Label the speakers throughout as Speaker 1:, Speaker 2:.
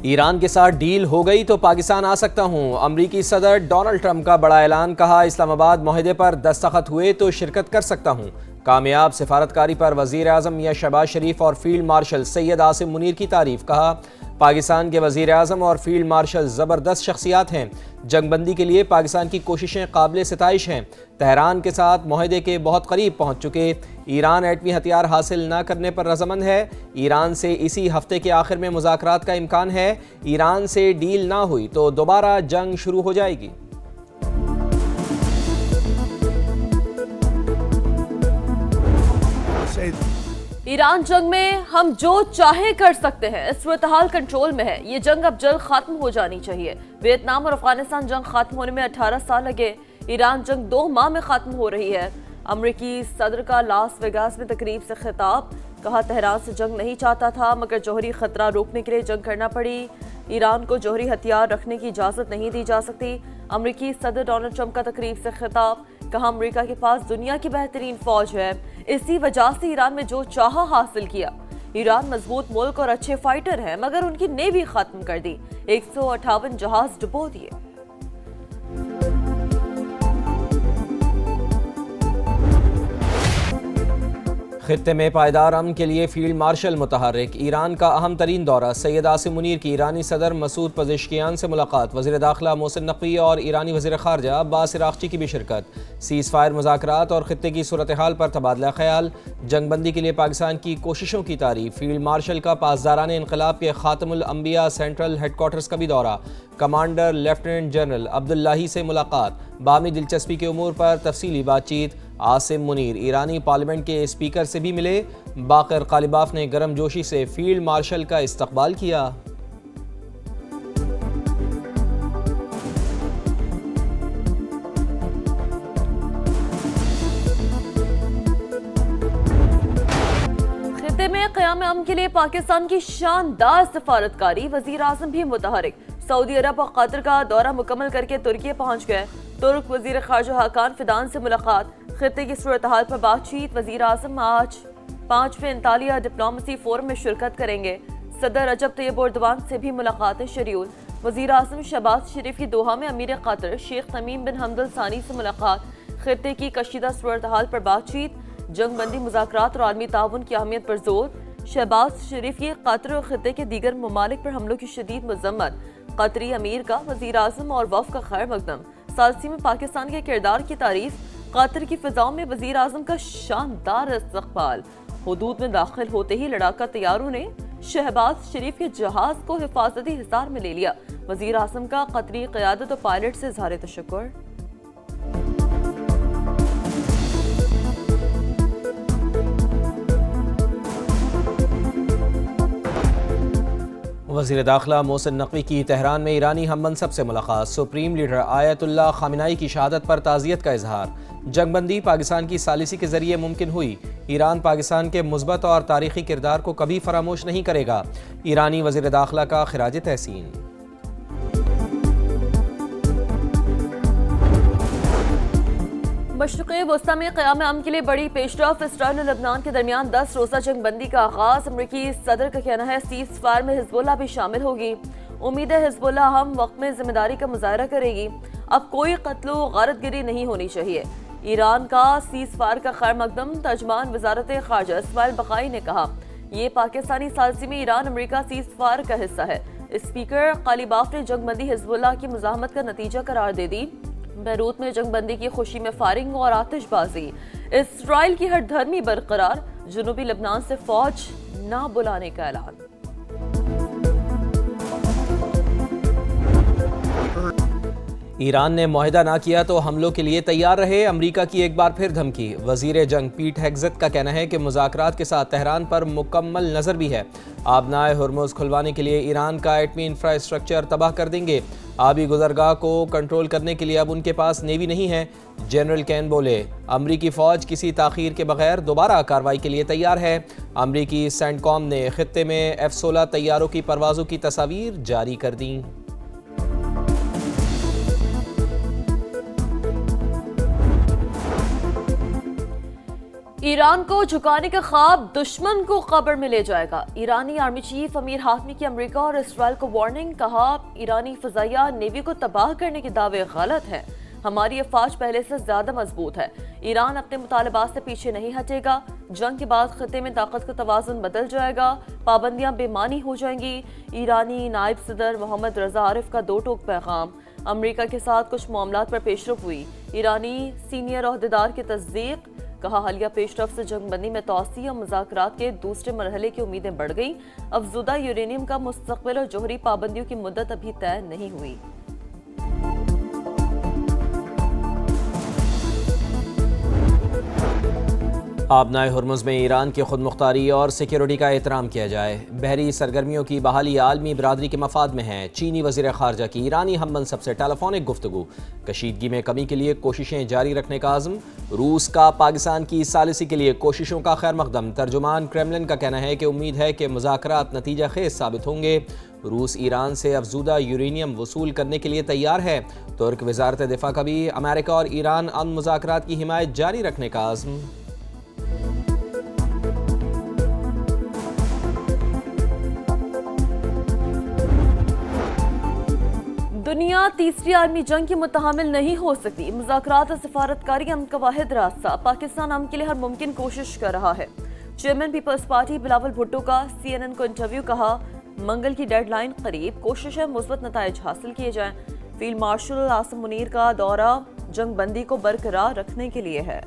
Speaker 1: Iran के साथ deal हो गई तो पाकिस्तान आ सकता हूँ। अमरीकी सदर डोनाल्ड ट्रंप का बड़ा ऐलान। कहा, इस्लामाबाद मुआहदे पर दस्तखत हुए तो शिरकत कर सकता हूँ। कामयाब सिफारतकारी पर वज़ीर आज़म मियां शहबाज शरीफ और फील्ड मार्शल सैयद आसिम मुनीर की तारीफ। कहा, पाकिस्तान के वज़ीर आज़म और फील्ड मार्शल ज़बरदस्त शख्सियात हैं। जंगबंदी के लिए पाकिस्तान की कोशिशें काबिल सिताइश हैं। तेहरान के साथ मुआहदे के बहुत करीब पहुँच चुके। ईरान एटमी हथियार हासिल न करने पर रज़ामंद है। ईरान से इसी हफ्ते के आखिर में मुज़ाकरात का इम्कान है। ईरान से डील ना हुई तो दोबारा जंग शुरू हो जाएगी।
Speaker 2: ईरान जंग में हम जो चाहे कर सकते हैं, इस सूरत-हाल कंट्रोल में है। ये जंग अब जल्द खत्म हो जानी चाहिए। वियतनाम और अफगानिस्तान जंग खत्म होने में 18 साल लगे। ईरान जंग 2 माह में खत्म हो रही है। अमरीकी सदर का लास वेगास में तकरीब से खिताब। कहा, तेहरान से जंग नहीं चाहता था मगर जौहरी खतरा रोकने के लिए जंग करना पड़ी। ईरान को जौहरी हथियार रखने की इजाजत नहीं दी जा सकती। अमरीकी सदर डोनाल्ड ट्रंप का तकरीब से खिताब। कहा, अमरीका के पास दुनिया की बेहतरीन फौज है, इसी वजह से ईरान में जो चाहा हासिल किया। ईरान मजबूत मुल्क और अच्छे फाइटर हैं मगर उनकी नेवी खत्म कर दी। 158 जहाज डुबो दिए।
Speaker 1: खित्ते में पायदार अमन के लिए फील्ड मार्शल मुतहर्रिक। ईरान का अहम तरीन दौरा। सैयद आसिम मुनीर की ईरानी सदर मसूद पज़ेश्कियान से मुलाकात। वज़ीर दाखिला मोहसिन नकवी और ईरानी वज़ीर ख़ारजा अब्बास इराक़ची की भी शिरकत। सीज़ फायर मुज़ाकरात और खित्ते की सूरत हाल पर तबादला ख्याल। जंगबंदी के लिए पाकिस्तान की कोशिशों की तारीफ। फील्ड मार्शल का पासदारान इनक़लाब के ख़ातमुल अंबिया सेंट्रल हेडक्वार्टर्स का भी दौरा। कमांडर लेफ्टिनेंट जनरल अब्दुल्लाही से मुलाकात। बामी दिलचस्पी के उमूर पर तफसीली बातचीत। आसिम मुनीर ईरानी पार्लियामेंट के स्पीकर से भी मिले। बाकर कालिबाफ ने गर्मजोशी से फील्ड मार्शल का इस्तकबाल किया।
Speaker 2: खित्ते में क़याम अमन के लिए पाकिस्तान की शानदार सिफारतकारी। वज़ीर आज़म भी मुतहरिक। सऊदी अरब और कतर का दौरा मुकम्मल करके तुर्की पहुंच गए। तुर्क वज़ीर ख़ारजा हाकान फिदान से मुलाकात। खित्ते की सूरत हाल पर बातचीत। वज़ीर आज़म आज 5वें अंतालिया डिप्लोमेसी फोरम में शिरकत करेंगे। सदर रजब तैयब एर्दोगान से भी मुलाकातें शेड्यूल। वज़ीर आज़म शहबाज शरीफ की दोहा में अमीर कतर शेख तमीम बिन हमद अल सानी से मुलाकात। खित्ते की कशीदा सूरत हाल पर बातचीत। जंग बंदी मुज़ाकरात और आलमी ताउन की अहमियत पर जोर। शहबाज शरीफ की कतर और खित्ते के दीगर ममालिक पर हमलों की शदीद मजम्मत। कतरी अमीर का वज़ीर आज़म और वफ़ का खैर मकदम। सालसी में पाकिस्तान के किरदार की तारीफ। कतर की फिजाओं में वज़ीर आज़म का शानदार इस्तक़बाल। हुदूद में दाखिल होते ही लड़ाका तैयारों ने शहबाज शरीफ के जहाज को हिफाजती हिसार में ले लिया। वज़ीर आज़म का कतरी क़यादत और पायलट से इज़हार तशक्कुर।
Speaker 1: वज़ीर दाखिला मोहसिन नकवी की तेहरान में ईरानी हम मनसब से मुलाकात। सुप्रीम लीडर आयतुल्लाह ख़ामेनी की शहादत पर ताज़ियत का इजहार। जंगबंदी पाकिस्तान की सालिसी के जरिए मुमकिन हुई। ईरान पाकिस्तान के मुस्बत और तारीखी किरदार को कभी फरामोश नहीं करेगा। ईरानी वज़ीर दाखिला का खिराज तहसीन।
Speaker 2: मशरिक़ वस्ता में क़याम अमन के लिए बड़ी पेशरफ। इसराइल और लबनान के दरमियान 10 रोज़ा जंगबंदी का आगाज़। अमरीकी सदर का कहना है सीज़ फायर में हिज़्बुल्लाह भी शामिल होगी। उम्मीद है हिज़्बुल्लाह हम वक्त में जिम्मेदारी का मुज़ाहरा करेगी। अब कोई कत्लो गारतगिरी नहीं होनी चाहिए। ईरान का सीज़ फायर का खैर मकदम। तर्जमान वज़ारत ख़ारजा इस्माइल बक़ाई ने कहा, यह पाकिस्तानी सालसी में ईरान अमरीका सीज़ फायर का हिस्सा है। स्पीकर कालिबाफ ने जंगबंदी हिज़्बुल्लाह की मुज़ाहमत का नतीजा करार दे दी। बैरूत में जंगबंदी की खुशी में फायरिंग और आतिशबाजी। इसराइल की हरधर्मी बरकरार। जनूबी लबनान से फौज ना बुलाने का ऐलान।
Speaker 1: ईरान ने मुआहिदा ना किया तो हमलों के लिए तैयार रहे। अमरीका की एक बार फिर धमकी। वज़ीर जंग पीट हेग्ज़त का कहना है कि मुज़ाकरात के साथ तेहरान पर मुकम्मल नज़र भी है। आबनाए हुर्मुज़ खुलवाने के लिए ईरान का एटमी इंफ्रास्ट्रक्चर तबाह कर देंगे। आबी गुज़रगाह को कंट्रोल करने के लिए अब उनके पास नेवी नहीं है। जनरल कैन बोले, अमरीकी फ़ौज किसी ताख़ीर के बगैर दोबारा कार्रवाई के लिए तैयार है। अमरीकी सेंटकॉम ने खित्ते में F-16 तैयारों की परवाज़ों की तस्वीर जारी कर दी।
Speaker 2: ईरान को झुकाने का ख्वाब दुश्मन को कब्र में ले जाएगा। ईरानी आर्मी चीफ अमीर हाशमी की अमेरिका और इसराइल को वार्निंग। कहा, ईरानी फजाइया नेवी को तबाह करने के दावे गलत हैं। हमारी अफवाज पहले से ज्यादा मजबूत है। ईरान अपने मुतालबात से पीछे नहीं हटेगा। जंग के बाद खिते में ताकत का तवाज़ुन बदल जाएगा। पाबंदियां बेमानी हो जाएंगी। ईरानी नायब सदर मोहम्मद रजा आरिफ का दो टोक पैगाम। अमेरिका के साथ कुछ मामलात पर पेशरफ हुई। ईरानी सीनियर ओहदेदार की तस्दीक। कहा, हालिया पेशरफ से जंगबंदी में तौसी और मुज़ाकरात के दूसरे मरहले की उम्मीदें बढ़ गई। अफजुदा यूरेनियम का मुस्तकबिल और जोहरी पाबंदियों की मुद्दत अभी तय नहीं हुई।
Speaker 1: आबनाए हुर्मुज़ में ईरान की खुद मुख्तारी और सिक्योरिटी का एहतराम किया जाए। बहरी सरगर्मियों की बहाली आलमी बरादरी के मफाद में है। चीनी वज़ीर ख़ारजा की ईरानी हम मनसब से टेलीफोनिक गुफ्तगू। कशीदगी में कमी के लिए कोशिशें जारी रखने का आज़म। रूस का पाकिस्तान की सालिसी के लिए कोशिशों का खैर मकदम। तर्जुमान क्रेमलिन का कहना है कि उम्मीद है कि मुज़ाकरात नतीजा खेज साबित होंगे। रूस ईरान से अफजुदा यूरेनियम वसूल करने के लिए तैयार है। तुर्क वज़ारत दिफा का भी अमेरिका और ईरान अमन मुज़ाकरात की हिमायत जारी रखने का आज़म।
Speaker 2: दुनिया तीसरी आलमी जंग की मुतहमिल नहीं हो सकती। मुज़ाकरात और सिफारतकारी अमन का वाहिद रास्ता। पाकिस्तान अमन के लिए हर मुमकिन कोशिश कर रहा है। चेयरमैन पीपल्स पार्टी बिलावल भुट्टो का CNN को इंटरव्यू। कहा, मंगल की डेडलाइन करीब, कोशिशें मुस्बत नताइज हासिल किए जाएं। फील्ड मार्शल आसिम मुनीर का दौरा जंग बंदी को बरकरार रखने के लिए है।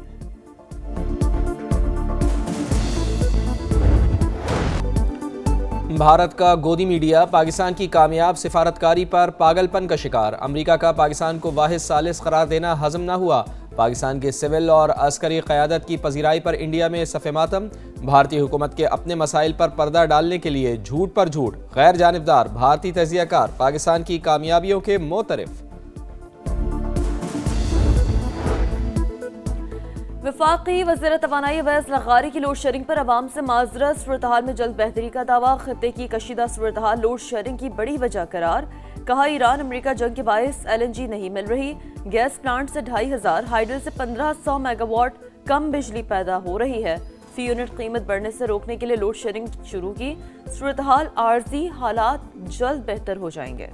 Speaker 1: भारत का गोदी मीडिया पाकिस्तान की कामयाब सिफारतकारी पर पागलपन का शिकार। अमेरिका का पाकिस्तान को वाहिद सालिस करार देना हजम न हुआ। पाकिस्तान के सिविल और अस्करी क़यादत की पजीराई पर इंडिया में सफ़े मातम। भारतीय हुकूमत के अपने मसाइल पर पर्दा डालने के लिए झूठ पर झूठ। गैर जानिबदार भारतीय तजियाकार पाकिस्तान की कामयाबियों के मोतरफ।
Speaker 2: वफाकी वज़ीर तवानाई अवैस लगारी की लोड शेडिंग पर अवाम से माजरत। सूरत-ए-हाल में जल्द बेहतरी का दावा। खित्ते की कशीदा सूरत-ए-हाल लोड शेडिंग की बड़ी वजह करार। कहा, ईरान अमेरिका जंग के बायस LNG नहीं मिल रही। गैस प्लांट से 2500, हाइडल से 1500 मेगावाट कम बिजली पैदा हो रही है। फी यूनिट कीमत बढ़ने से रोकने के लिए लोड शेडिंग शुरू की। सूरत-ए-हाल आर्जी हालात जल्द बेहतर हो जाएंगे।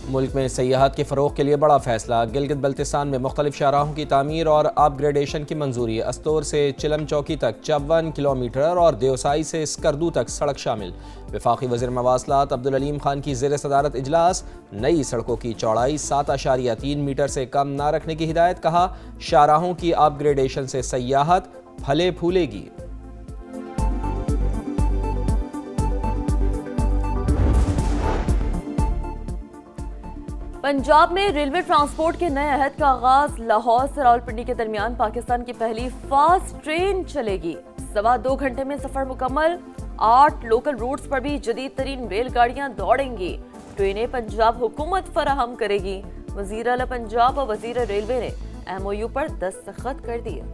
Speaker 1: मुल्क में सयाहत के फ़रोग़ के लिए बड़ा फैसला। गिलगित बल्तिस्तान में मुख्तलिफ शाहराहों की तामीर और अपग्रेडेशन की मंजूरी। अस्तोर से चिलम चौकी तक 54 किलोमीटर और देवसाई से स्कर्दू तक सड़क शामिल। वफाकी वज़ीर मवासलात अब्दुल अलीम खान की ज़ेर सदारत इजलास। नई सड़कों की चौड़ाई 7.3 मीटर से कम न रखने की हिदायत। कहा, शाहराहों की अपग्रेडेशन से सयाहत फले फूलेगी।
Speaker 2: पंजाब में रेलवे ट्रांसपोर्ट के नए अहद का आगाज। लाहौर से रावलपिंडी के दरमियान पाकिस्तान की पहली फास्ट ट्रेन चलेगी। 2.25 घंटे में सफर मुकम्मल। 8 लोकल रूट्स पर भी जदीद तरीन रेलगाड़ियां दौड़ेंगी। ट्रेनें पंजाब हुकूमत फराहम करेगी। वजीर आला पंजाब और वजीर रेलवे ने MOU पर दस्तखत कर दिए।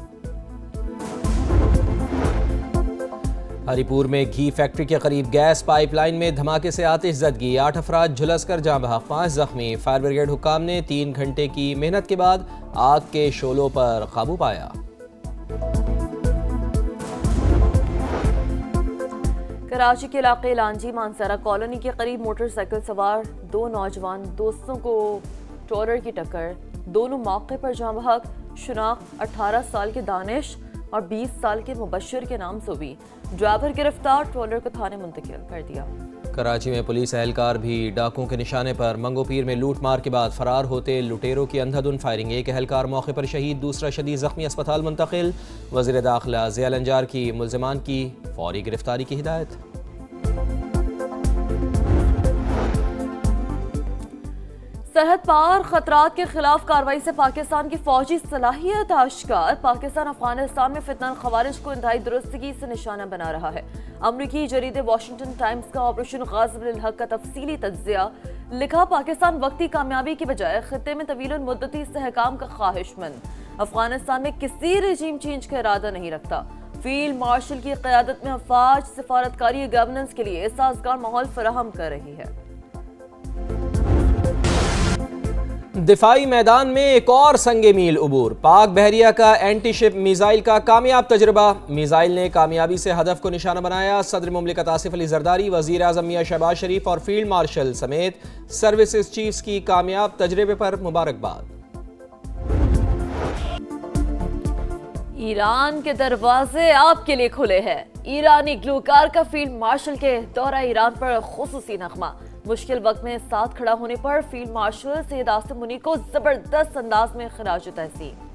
Speaker 1: हरिपुर में घी फैक्ट्री के करीब गैस पाइपलाइन में धमाके से आतिश ज़दगी। 8 अफराद झुलसकर जाँ बहक, 5 जख्मी। फायर ब्रिगेड हुक्काम ने 3 घंटे की मेहनत के बाद आग के शोलों पर काबू पाया।
Speaker 2: कराची के इलाके लांजी मानसरा कॉलोनी के करीब मोटरसाइकिल सवार 2 नौजवान दोस्तों को ट्रॉलर की टक्कर। दोनों मौके पर जाँ बहक। शुनाख्त 18 साल के दानिश और 20 साल के मुबश्शिर के नाम से हुई। ड्राइवर गिरफ्तार, ट्रॉलर को थाने मुंतकिल कर दिया।
Speaker 1: कराची में पुलिस एहलकार भी डाकुओं के निशाने पर। मंगोपीर में लूट मार के बाद फरार होते लुटेरों की अंधाधुन फायरिंग। एक एहलकार मौके पर शहीद, दूसरा शदीद जख्मी, अस्पताल मुंतकिल। वज़ीर दाखिला ज़ियाल अंजार की मुल्ज़िमान की फौरी गिरफ्तारी की हिदायत।
Speaker 2: सरहद पार खतरात के खिलाफ कार्रवाई से पाकिस्तान की फौजी सलाहियत आश्कार। पाकिस्तान अफगानिस्तान में फितनल खवारिज को इंतहाई दुरुस्तगी से निशाना बना रहा है। अमरीकी जरीदे वॉशिंगटन टाइम्स का ऑपरेशन गाज़िब हक का तफसीली तज्जिया। लिखा, पाकिस्तान वक्ती कामयाबी की बजाय खित्ते में तवील मुद्दती इस्तेहकाम का ख्वाहिशमंद। अफगानिस्तान में किसी रजीम चेंज का इरादा नहीं रखता। फील्ड मार्शल की क़यादत में अफवाज सिफारतकारी गवर्नेंस के लिए साजगार माहौल फराहम कर रही है।
Speaker 1: दिफाई मैदान में एक और संगे मील उबूर। पाक बहरिया का एंटी शिप मिसाइल का कामयाब तजुर्बा। मिसाइल ने कामयाबी से हदफ को निशाना बनाया। सदर मुमलिकत आसिफ अली जरदारी, वजीर आजम मियां शहबाज शरीफ और फील्ड मार्शल समेत सर्विसेज चीफ्स की कामयाब तजर्बे पर मुबारकबाद।
Speaker 2: ईरान के दरवाजे आपके लिए खुले हैं। ईरानी ग्लूकार का फील्ड मार्शल के दौरा ईरान पर खुसूसी नगमा। मुश्किल वक्त में साथ खड़ा होने पर फील्ड मार्शल सैयद आसिम मुनीर को जबरदस्त अंदाज में खिराज तहसीन।